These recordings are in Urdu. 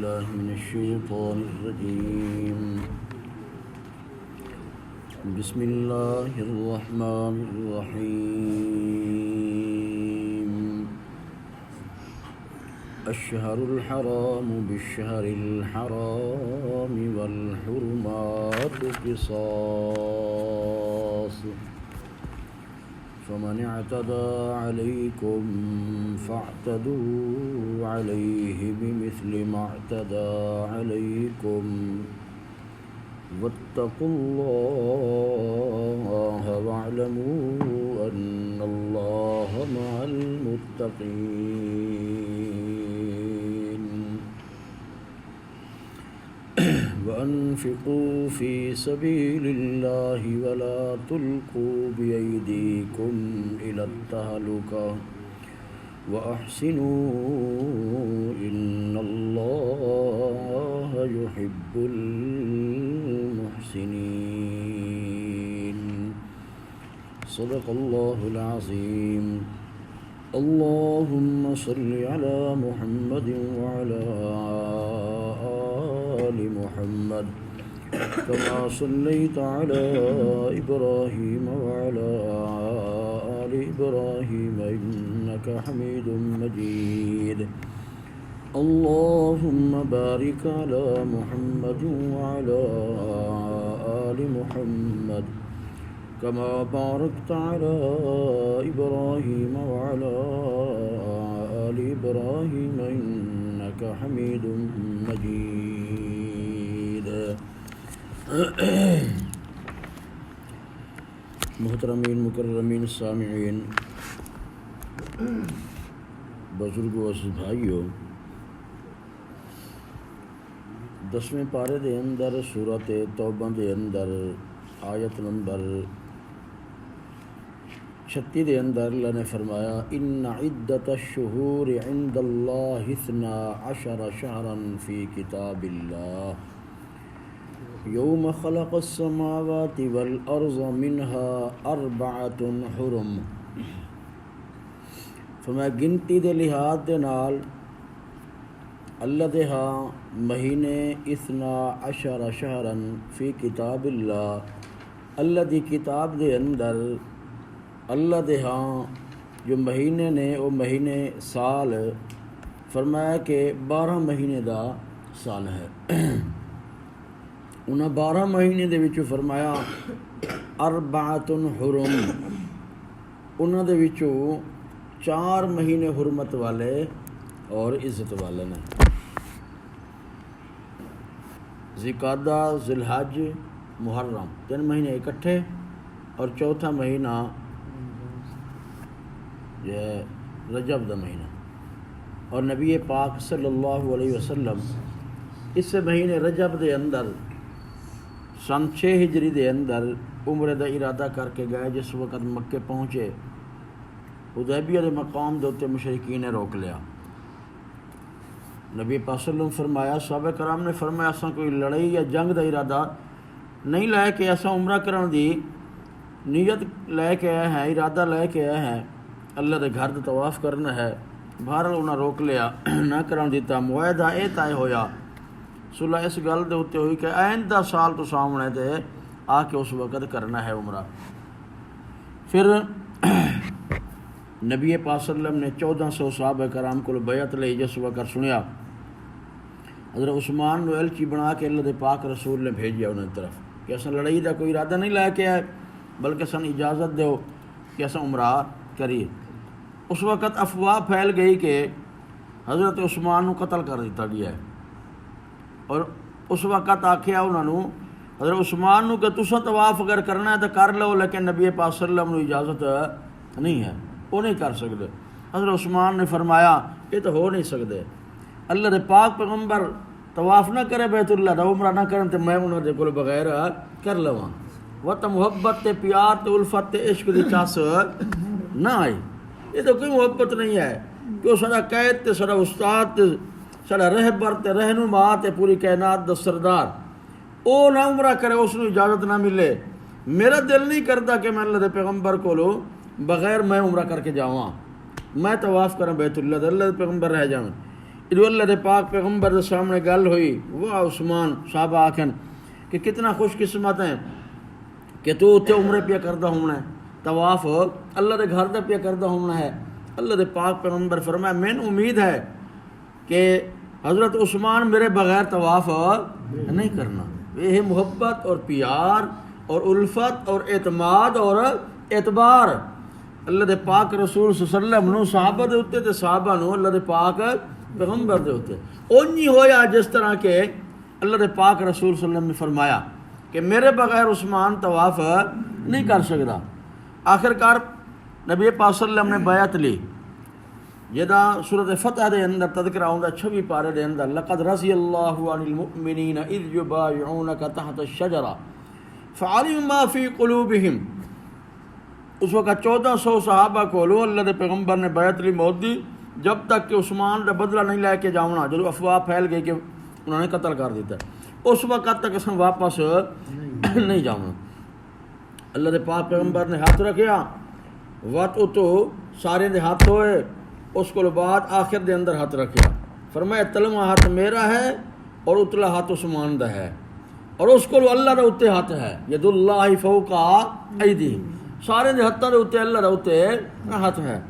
بالله من الشيطان الرجيم. بسم الله الرحمن الرحيم. الشهر الحرام بالشهر الحرام والحرمات قصاص فمن اعتدى عليكم فاعتدوا عليه بمثل ما اعتدى عليكم واتقوا الله واعلموا أن الله مع المتقين. وأنفقوا في سبيل الله ولا تلقوا بأيديكم إلى التهلكة وأحسنوا إن الله يحب المحسنين. صدق الله العظيم. اللهم صل على محمد وعلى آل محمد كما صليت على إبراهيم وعلى آل إبراهيم إنك حميد مجيد. اللهم بارك على محمد وعلى آل محمد كما باركت على إبراهيم وعلى آل إبراهيم إنك حميد مجيد. محترمین مکرمین سامعین، بزرگوں اور بھائیوں، 10ویں پارے دے اندر سورۃ توبہ دے اندر آیت نمبر 36 دے اندر اللہ نے فرمایا ان عدت الشہور عند اللہ 12 شہرا فی کتاب اللہ یوم خلق السماوات والارض منها 4 حرم. فرمایا گنتی دے لحاظ دے نال اللہ دے ہاں مہینے 12 شہرا فی کتاب اللہ، اللہ دی کتاب دے اندر اللہ دے ہاں جو مہینے نے وہ مہینے سال، فرمایا کہ 12 مہینے دا سال ہے. انہاں 12 مہینے دے وچوں فرمایا 4 حرم، انہاں دے وچوں 4 مہینے حرمت والے اور عزت والے نے. ذوالقعدہ، ذوالحج، محرم، 3 مہینے اکٹھے، اور چوتھا مہینہ یہ ہے رجب دا مہینہ. اور نبی پاک صلی اللہ علیہ وسلم اس مہینے رجب دے اندر سن 6 ہجری دے اندر عمرے دا ارادہ کر کے گئے. جس وقت مکے پہنچے، حدیبیہ دے مقام دے اوتے مشرکین نے روک لیا. نبی پاک صلی اللہ علیہ وسلم فرمایا، صحابہ کرام نے فرمایا اساں کوئی لڑائی یا جنگ دا ارادہ نہیں لے کے، اساں عمرہ کرن دی نیت لے کے آئے ہیں، ارادہ لے کے آئے ہیں، اللہ دے گھر دا طواف کرنا ہے. بہرحال انہاں روک لیا، نہ کرن دیتا. معاہدہ اے طے ہویا، صلح اس گل دے اوتے ہوئی کہ آئندہ سال تو سامنے تے آ کے اس وقت کرنا ہے عمرہ. پھر نبی پاک صلی اللہ علیہ وسلم نے 1400 صحابہ کرام کو بیعت لئی. جس وقت سنیا، حضرت عثمان نو ایلچی بنا کے اللہ دے پاک رسول نے بھیجیا انہاں دی طرف کہ اساں لڑائی دا کوئی ارادہ نہیں لے کے آئے، بلکہ سن اجازت دیو کہ اساں عمرہ کریے. اس وقت افواہ پھیل گئی کہ حضرت عثمان نو قتل کر دیتا گیا ہے. اور اس وقت آکھیا انہوں نے حضرت عثمان نو کہ تساں طواف اگر کرنا ہے تو کر لو، لیکن نبی پاک صلی اللہ علیہ وسلم نو اجازت نہیں ہے، وہ نہیں کر سکتے. حضرت عثمان نے فرمایا یہ تو ہو نہیں سکتے، اللہ دے پاک پیغمبر طواف نہ کرے بیت اللہ دا، عمرہ نہ کرن تے میں انہاں دے کول بغیر کر لواں. وہ تو محبت تے پیار تے الفت تے عشق دی چاس نہ آئی. یہ تو کوئی محبت نہیں ہے کہ وہ سارا قید تے سارا استاد تے سارا رہبر تے رہنما تے پوری کائنات دا سردار او نہ عمرہ کرے، اس نو اجازت نہ ملے. میرا دل نہیں کرتا کہ میں اللہ دے پیغمبر کولو بغیر میں عمرہ کر کے جاواں، میں طواف کراں بیت اللہ دے، اللہ دے پیغمبر رہ جاواں. جو اللہ دے پاک پیغمبر دے سامنے گل ہوئی، واہ عثمان، صحابہ آکھن کہ کتنا خوش قسمت ہیں کہ تو اتنے عمرے پہ کردہ ہونا ہے، طواف اللہ دے گھر دا پہ کردہ ہونا ہے۔ اللہ دے پاک پیغمبر فرمایا میں امید ہے کہ حضرت عثمان میرے بغیر طواف نہیں کرنا۔ یہ محبت اور پیار اور الفت اور اعتماد اور اعتبار اللہ دے پاک رسول صلی اللہ علیہ وسلم نو صحابہ دے اتے تے صحابہ نو اللہ دے پاک پیغمبر دے اتے اونجی ہویا جس طرح کہ اللہ دے پاک رسول صلی اللہ علیہ وسلم نے فرمایا کہ میرے بغیر عثمان طواف نہیں کر سکتا۔ آخرکار نبی پاک صلی اللہ علیہ وسلم نے بیعت لی، جدا سورۃ فتح دے اندر تذکرہ ہوندا 26 پارے دے اندر لقد رضی اللہ عن المؤمنین اذ یبایعونک تحت الشجرہ فعلم ما فی قلوبہم۔ اس وقت 1400 صحابہ کو اللہ دے پیغمبر نے بیعت لی موت دی جب تک کہ عثمان دا بدلہ نہیں لے کے جاؤنا، جب افواہ پھیل گئی کہ انہوں نے قتل کر دیتا اس وقت تک اسن واپس نہیں جاؤنا۔ اللہ دے پاک پیغمبر نے ہاتھ رکھیا، وقت تو سارے دے ہاتھ ہوئے، اس کو بعد آخر دے اندر ہاتھ رکھیا، فرمایا تلواں ہاتھ میرا ہے اور اتلا ہاتھ عثمان دا ہے، اور اس کو اللہ دا اتے ہاتھ ہے، ید اللہ فوق ایدیہم، سارے دے ہاتھاں دے اتے اللہ دا اتے ہاتھ ہے۔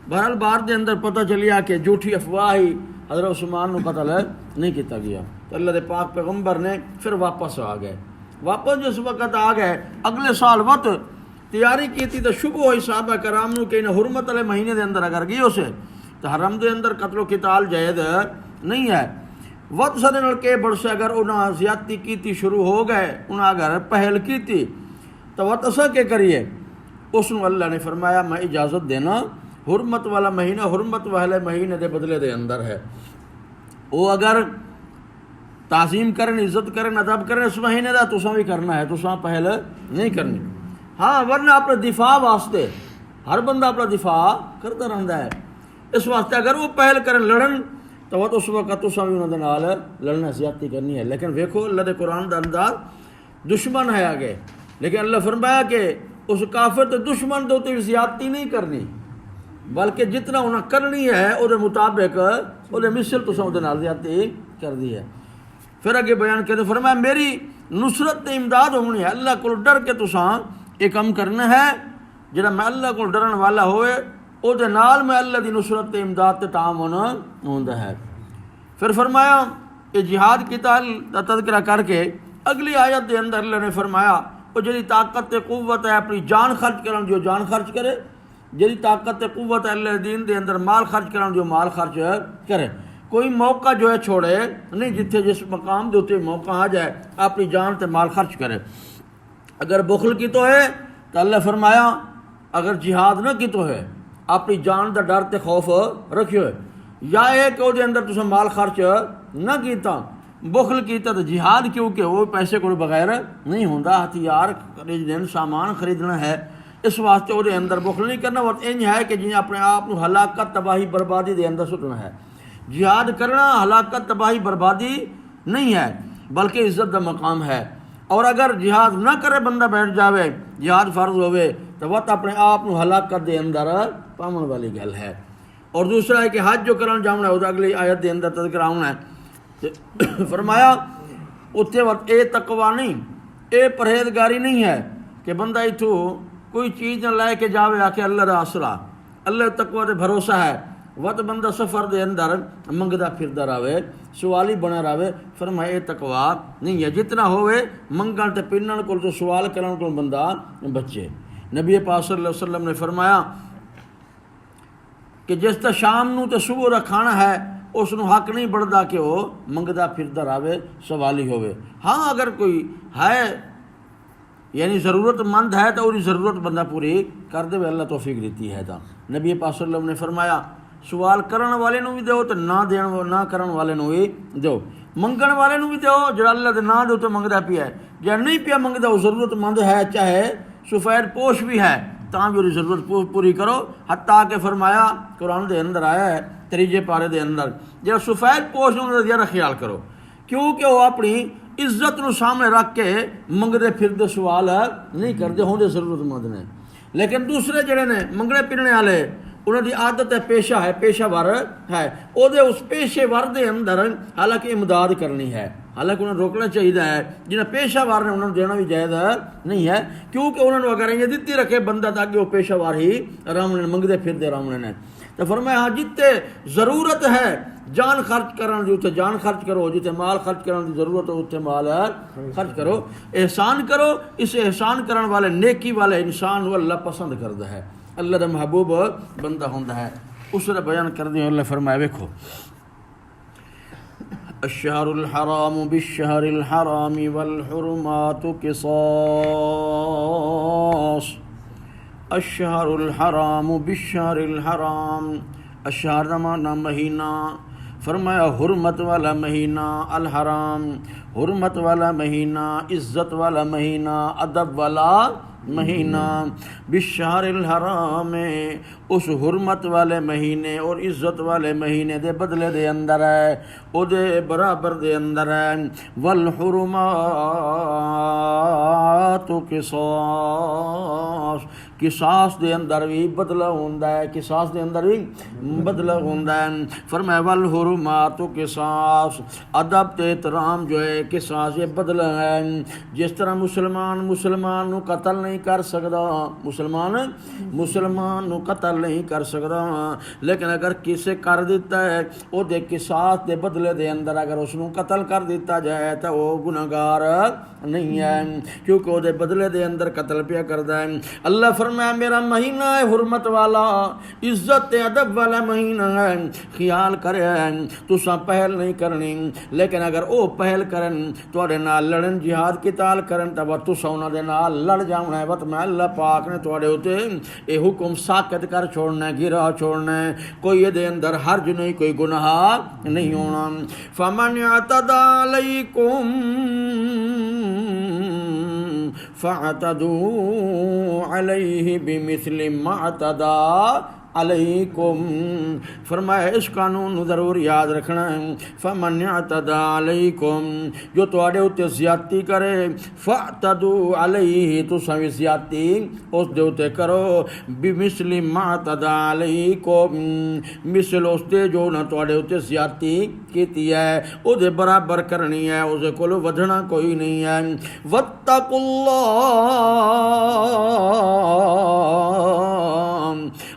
بہرحال بار دے اندر پتہ چلیا کہ جھوٹی افواہی حضرت عثمان کو قتل نہیں کیتا گیا، تو اللہ دے پاک پیغمبر نے پھر واپس آ گئے۔ واپس جس وقت آ گئے اگلے سال وقت تیاری کی تھی تو شبہ ہوئی صحابہ کرام نو کہ انہیں حرمت والے مہینے دے اندر اگر گئی اسے تو حرم دے اندر قتل و قتال جائز نہیں ہے۔ وقت سارے نال کے بڑھ سے اگر انہاں زیادتی کی شروع ہو گئے، انہاں اگر پہل کی تھی تو وقت اسا کے کریے، اس نو اللہ نے فرمایا میں اجازت دینا، حرمت والا مہینہ حرمت والے مہینے دے بدلے دے اندر ہے، وہ اگر تعظیم کریں، عزت کریں، ادب کریں اس مہینے دا تو بھی کرنا ہے، تو پہل نہیں کرنی۔ ہاں ورنہ اپنے دفاع واسطے ہر بندہ اپنا دفاع کرتا رہتا ہے، اس واسطے اگر وہ پہل کریں لڑن تو وہ اس وقت تو بھی انہوں نے نال لڑنا زیادتی کرنی ہے۔ لیکن ویکھو اللہ دے قرآن دا انداز دشمن ہے آگے، لیکن اللہ فرمایا کہ اس کافر تے دشمن دے تے زیادتی نہیں کرنی، بلکہ جتنا انہیں کرنی ہے وہ دے مطابق وہ دے مثل تو سو دے نال زیادتی کر دی ہے۔ پھر اگے بیان کرتے فرمایا میری نصرت تے امداد ہونی ہے، اللہ کو ڈر کے تساں یہ کام کرنا ہے، جڑا میں اللہ کو ڈرن والا ہوئے او دے نال میں اللہ دی نصرت تے امداد تے تعاون ہوندا ہے۔ پھر فرمایا کہ جہاد کی تذکرہ کر کے اگلی آیت دے اندر اللہ نے فرمایا او جڑی طاقت تے قوت ہے اپنی جان خرچ کرن جو جان خرچ کرے، جڑی طاقت تے قوت ہے اللہ دین دے اندر مال خرچ کرن جو مال خرچ کرے، کوئی موقع جو ہے چھوڑے نہیں، جتھے جس مقام دے اتنے موقع آ جائے اپنی جان تے مال خرچ کرے۔ اگر بخل کی تو ہے تو اللہ فرمایا اگر جہاد نہ کی تو ہے اپنی جان دا ڈر تے خوف رکھیو ہے، یا ایک او دے اندر تساں مال خرچ نہ کیتا، بخل کیتا تو جہاد کیونکہ وہ پیسے کو بغیر نہیں ہوندا، ہتھیار خریدنے سامان خریدنا ہے، اس واسطے وہ دے اندر بخل نہیں کرنا، وہ انج ہے کہ جن اپنے آپ کو ہلاکت تباہی بربادی دے اندر سٹنا ہے۔ جہاد کرنا ہلاکت تباہی بربادی نہیں ہے بلکہ عزت دا مقام ہے، اور اگر جہاد نہ کرے بندہ بیٹھ جاوے جہاد فرض ہوئے تو وہ اپنے آپ کو ہلاکت دے اندر پاون والی گل ہے۔ اور دوسرا ہے کہ حج جو کرن جاؤنا ہے وہ اگلی آیت دے اندر تذکرہ ہونا ہے، فرمایا اتنے وقت اے تقوی نہیں، اے پرہیزگاری نہیں ہے کہ بندہ اتو کوئی چیز نہ لے کے جاوے آ کے اللہ دا آسرا، اللہ تقوی دے بھروسہ ہے، وقت بندہ سفر دے اندر منگدا پھردا رہے، سوالی بنا رہے، فرمایا اے تقوی نہیں ہے، جتنا ہوئے منگن تے پنن کو تو سوال کرن کو بندہ بچے۔ نبی پاک صلی اللہ علیہ وسلم نے فرمایا کہ جس تا شام نو تے صبح دا کھانا ہے اس نو حق نہیں بڑھدا کہ وہ منگدا پھردا رہے، سوالی ہوئے۔ ہاں اگر کوئی ہے یعنی ضرورت مند ہے تو وہی ضرورت بندہ پوری کر دے، اللہ توفیق دیتی ہے۔ تا نبی پاک صلی اللہ علیہ وسلم نے فرمایا سوال کرن والے نو بھی دیو تو نہ کرن والے نو بھی دیو، منگن والے نو بھی دیو جڑا اللہ دے نام دے تو منگدا پیا ہے، جے نہیں پیا منگدا وہ ضرورت مند ہے چاہے سفید پوش بھی ہے تاں بھی ضرورت پوری کرو، حتیٰ کہ فرمایا قرآن دے اندر آیا ہے 3 پارے دے اندر جے سفید پوش انہوں نے زیادہ خیال کرو، کیونکہ وہ اپنی عزت نو سامنے رکھ کے منگدے پھردے سوال نہیں کرتے، ہوندے ضرورت مند نے۔ لیکن دوسرے جڑے نے منگنے پھرنے والے انہوں دی عادت ہے پیشہ ہے، پیشہ ور ہے، او دے اس پیشے ور دے اندر حالانکہ امداد کرنی ہے، حالانکہ انہوں نے روکنا چاہیے ہے، جنہیں پیشہ وار نے انہوں نے دینا بھی جائز نہیں ہے، کیونکہ انہوں نے اگر یہ دیتی رکھے بندہ تاکہ وہ پیشہ وار ہی رامنے منگتے پھرتے رامنے نے. تو فرمایا ہاں جتے ضرورت ہے جان خرچ کرن دی اتنے جان خرچ کرو، جتے مال خرچ کرن دی ضرورت ہو اتنے مال خرچ کرو، احسان کرو. اس احسان کرن والے نیکی والے انسان کو اللہ پسند کرتا ہے، اللہ دا محبوب بندہ ہوتا ہے. اس نے بیان کر دیا، اللہ فرمایا ویکھو الشہر الحرام بالشہر الحرام والحرمات قصاص. الشہر الحرام بالشہر الحرام، الشہر کا معنی مہینہ، فرمایا حرمت والا مہینہ، الحرام حرمت والا مہینہ، عزت والا مہینہ، ادب والا مہینہ. بالشہر الحرام اس حرمت والے مہینے اور عزت والے مہینے دے بدلے دے اندر ہے، او دے برابر دے اندر ہے. والحرمات قصاص، قصاص دے اندر بھی بدلہ ہوندا ہے، قصاص دے اندر بھی بدلہ ہوندا ہے. فرمایا والحرمات قصاص، ادب تے احترام جو ہے قصاص یہ بدلہ ہے. جس طرح مسلمان نو قتل نہیں کر سکدا، مسلمان نو قتل نہیں کر سکدا، لیکن اگر کسے کر دیتا ہے او دے قصاص دے بدلے دے اندر اگر اس نو قتل کر دیتا جائے تو وہ گناہگار نہیں ہے، کیونکہ او دے بدلے دے اندر قتل پیا کردا ہے. اللہ فرمایا میرا مہینہ ہے حرمت والا، عزت تے ادب والا مہینہ ہے، خیال کرے تساں پہل نہیں کرنی، لیکن اگر او پہل کرن تواڈے نال لڑن جہاد قتال کرن تو تساں انہاں دے نال لڑ جاونا ہے. میں اللہ پاک نے تواڈے اوتے اے حکم ساکت کر چھوڑنا ہے، گرا چھوڑنا ہے، کوئی یہ دے اندر حرج نہیں، کوئی گناہ نہیں ہونا. فمن اعتدى علیکم فاعتدوا علیہ بمثل ما اعتدى علیکم. فرمایا اس قانون نو ضرور یاد رکھنا ہے. فمن اعتدى علیکم، جو تواڈے اوتے زیادتی کرے، فاعتدوا علیہ تساں وی زیادتی اس دے اوتے کرو، بمثل ما اعتدى علیکم مثل اس دے جو نہ تواڈے اوتے زیادتی کیتی ہے او دے برابر کرنی ہے، اس دے کول ودھنا کوئی نہیں ہے. واتقوا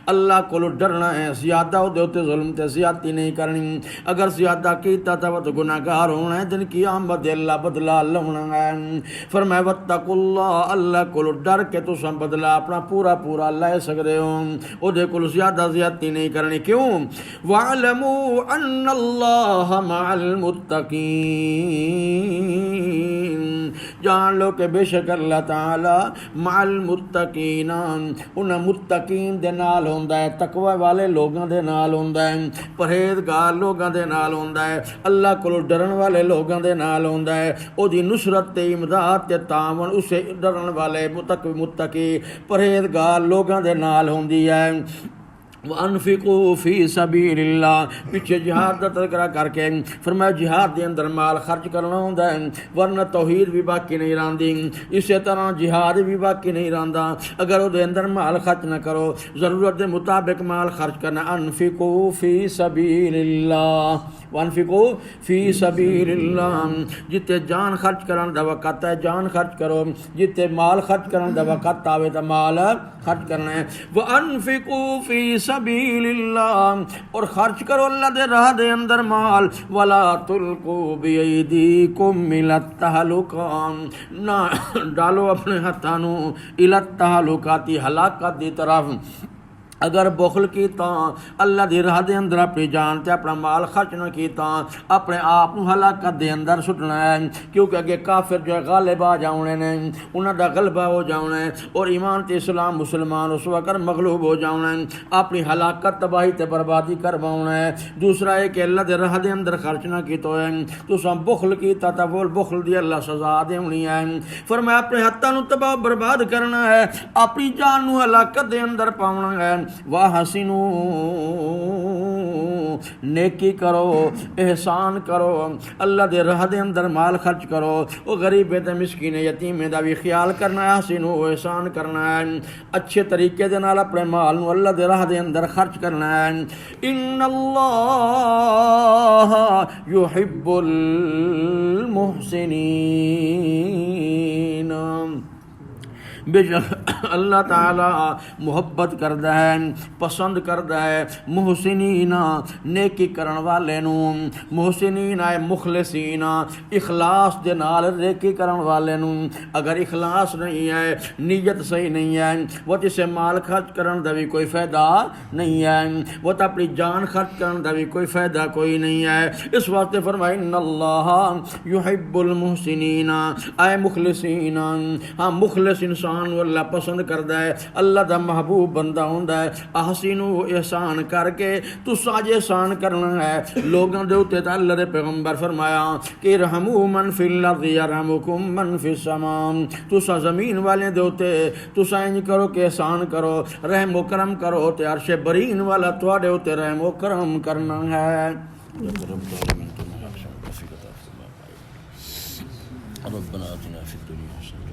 اللہ کو ڈرنا ہے، زیادہ دے ہوتے ظلم تے زیادتی نہیں کرنی. اگر زیادہ کیتا تو گناہگار ہونا ہے، دن کی آمد اللہ بدلہ لونا ہے. فرمایا واتقوا اللہ، اللہ کو ڈر کے تساں بدلہ اپنا پورا لے سکتے ہو، او دے کول زیادہ زیادتی نہیں کرنی. کیوں؟ وَاعْلَمُوا أَنَّ اللَّهَ مَعَ الْمُتَّقِينَ، جان لو کہ بے شک اللہ تعالی مع المتقین ان متقین دے نال ہوندا ہے، تقوی والے لوگاں دے نال ہوندا ہے، پرہیزگار لوگاں دے نال ہوندا ہے، اللہ کو ڈرن والے لوگاں دے نال ہوندا ہے. او دی نصرت تے امداد تے تعاون اسے ڈرن والے متقی پرہیزگار لوگاں دے نال ہوندی ہے. وَأَنفِقُوا فِي سَبِيلِ اللَّهِ، پیچھے جہاد کا تذکرہ کر کے فرمایا جہاد دے اندر مال خرچ کرنا ہوندا ہے، ورنہ توحید بھی باقی نہیں رہندی، اسی طرح جہاد بھی باقی نہیں رہندا اگر وہ دے اندر مال خرچ نہ کرو. ضرورت دے مطابق مال خرچ کرنا. انفقوا فی سبیل اللہ، وانفقوا فی سبیل اللہ، جتے جان خرچ کرن دا وقت ہے جان خرچ کرو، جتے مال خرچ کرن دا وقت آوے تو مال خرچ کرنا ہے. وانفقوا فی سبیل اللہ، اور خرچ کرو اللہ دے راہ دے اندر مال. ولا تلقوا بیدیکم الی التہلکہ، نہ ڈالو اپنے ہاتھاں نو الی التہلکہ، ہلاکت دی طرف. اگر بخل کیتا اللہ دی راہ دے اندر اپنی جان تے اپنا مال خرچ نہ کیتا، اپنے آپ کو ہلاکت دے اندر سٹنا ہے، کیونکہ اگے کافر جو ہے غالب آ جاؤنے نے، انہاں دا غلبہ ہو جاؤنا ہے، اور ایمان تے اسلام مسلمان اس وقت مغلوب ہو جاؤنا ہے، اپنی ہلاکت تباہی تے بربادی کرواؤنا ہے. دوسرا ہے کہ اللہ دے راہ دے اندر خرچ نہ کیتا ہے، تساں بخل کیتا تا وہ بخل دی اللہ سزا دینی ہے. فرمایا اپنے ہاتھاں نو تباہ برباد کرنا ہے، اپنی جان نو ہلاکت دے اندر پاؤنا ہے. وَحَسِنُوا نیکی کرو، احسان کرو، اللہ دے راہ دے اندر مال خرچ کرو، او غریب تے مسکین یتیم دا بھی خیال کرنا ہے، احسنوا احسان کرنا ہے، اچھے طریقے دے نال اپنے مال نو اللہ دے راہ دے اندر خرچ کرنا ہے۔ ان اللہ یحب المحسنین، بے شک اللہ تعالی محبت کردا ہے، پسند کردا ہے محسنین نیکی کرن والے نو، محسنین ہے مخلصین اخلاص دے نال نیکی کرن والے نو۔ اگر اخلاص نہیں ہے، نیت صحیح نہیں ہے، وہ اسے مال خرچ کرن دا بھی کوئی فائدہ نہیں ہے، وہ تو اپنی جان خرچ کرن دا بھی کوئی فائدہ کوئی نہیں ہے۔ اس واسطے فرمایا ان اللہ یحب المحسنین، اے مخلصین، ہاں مخلص انسان اللہ پسند کردا ہے، اللہ دا محبوب بندہ ہوندا ہے۔ احسنوا احسان کر کے تساں احسان کرنا ہے لوگاں دے اوتے، تے اللہ دے پیغمبر فرمایا کہ رحموا من فی الارض یرحمکم من فی السماء، تساں زمین والے دے اوتے تساں انج کرو کہ احسان کرو، رحم و کرم کرو، تے عرش برین والا تواڈے اوتے رحم و کرم کرنا ہے۔ ربنا آتنا فی الدنیا حسنۃ